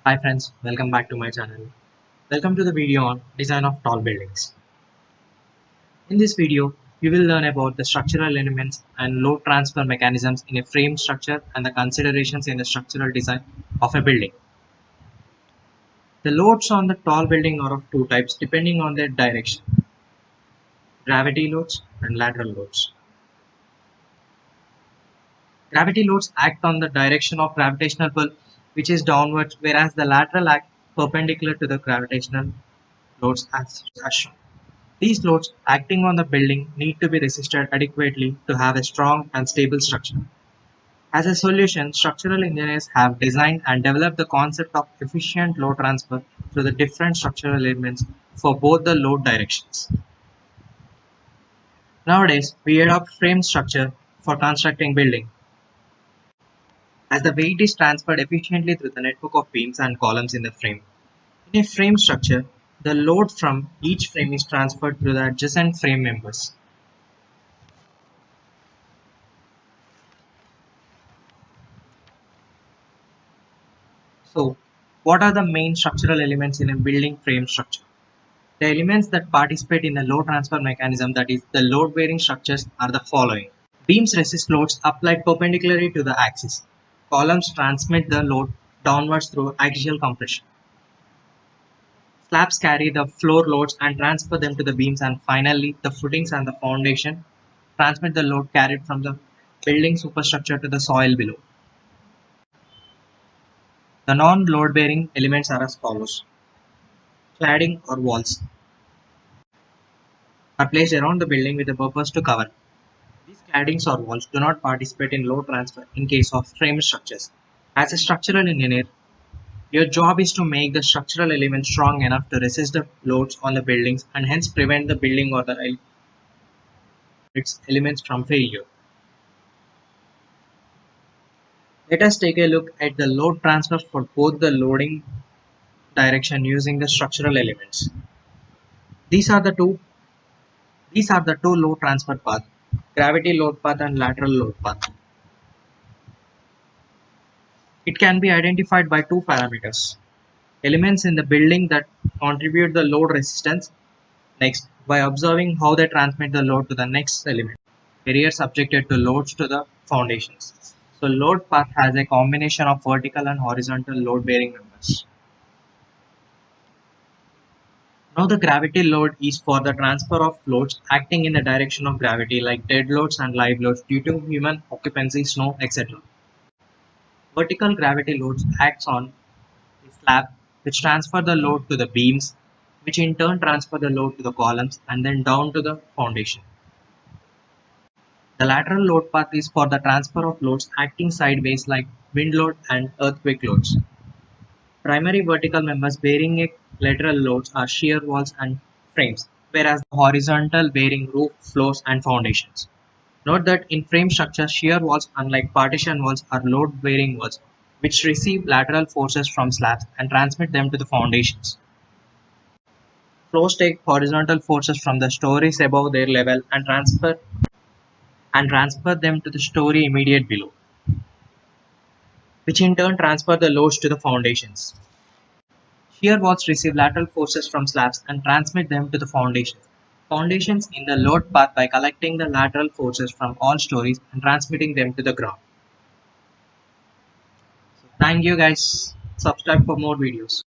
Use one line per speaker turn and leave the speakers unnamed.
Hi friends, welcome back to my channel. Welcome to the video on design of tall buildings. In this video, you will learn about the structural elements and load transfer mechanisms in a frame structure and the considerations in the structural design of a building. The loads on the tall building are of two types depending on their direction: gravity loads and lateral loads. Gravity loads act on the direction of gravitational pull, which is downwards, whereas the lateral act perpendicular to the gravitational loads as shown. These loads acting on the building need to be resisted adequately to have a strong and stable structure. As a solution, structural engineers have designed and developed the concept of efficient load transfer through the different structural elements for both the load directions. Nowadays, we adopt frame structure for constructing building, as the weight is transferred efficiently through the network of beams and columns in the frame. In a frame structure, the load from each frame is transferred through the adjacent frame members. So, what are the main structural elements in a building frame structure? The elements that participate in the load transfer mechanism, that is, the load bearing structures, are the following. Beams resist loads applied perpendicularly to the axis. Columns transmit the load downwards through axial compression. Slabs carry the floor loads and transfer them to the beams, and finally, the footings and the foundation transmit the load carried from the building superstructure to the soil below. The non-load bearing elements are as follows. Cladding or walls are placed around the building with the purpose to cover. These claddings or walls do not participate in load transfer in case of frame structures. As a structural engineer, your job is to make the structural elements strong enough to resist the loads on the buildings and hence prevent the building or its elements from failure. Let us take a look at the load transfer for both the loading direction using the structural elements. These are the two load transfer paths: gravity load path and lateral load path. It can be identified by two parameters: elements in the building that contribute the load resistance. Next, by observing how they transmit the load to the next element, areas subjected to loads to the foundations. So load path has a combination of vertical and horizontal load bearing members. Now the gravity load is for the transfer of loads acting in the direction of gravity, like dead loads and live loads due to human occupancy, snow, etc. Vertical gravity loads acts on the slab, which transfer the load to the beams, which in turn transfer the load to the columns and then down to the foundation. The lateral load path is for the transfer of loads acting sideways, like wind load and earthquake loads. Primary vertical members bearing a lateral loads are shear walls and frames, whereas the horizontal bearing roof, floors and foundations. Note that in frame structure, shear walls, unlike partition walls, are load bearing walls, which receive lateral forces from slabs and transmit them to the foundations. Floors take horizontal forces from the stories above their level and transfer them to the story immediate below, which in turn transfer the loads to the foundations. Shear walls receive lateral forces from slabs and transmit them to the foundations. Foundations in the load path by collecting the lateral forces from all stories and transmitting them to the ground. Thank you guys. Subscribe for more videos.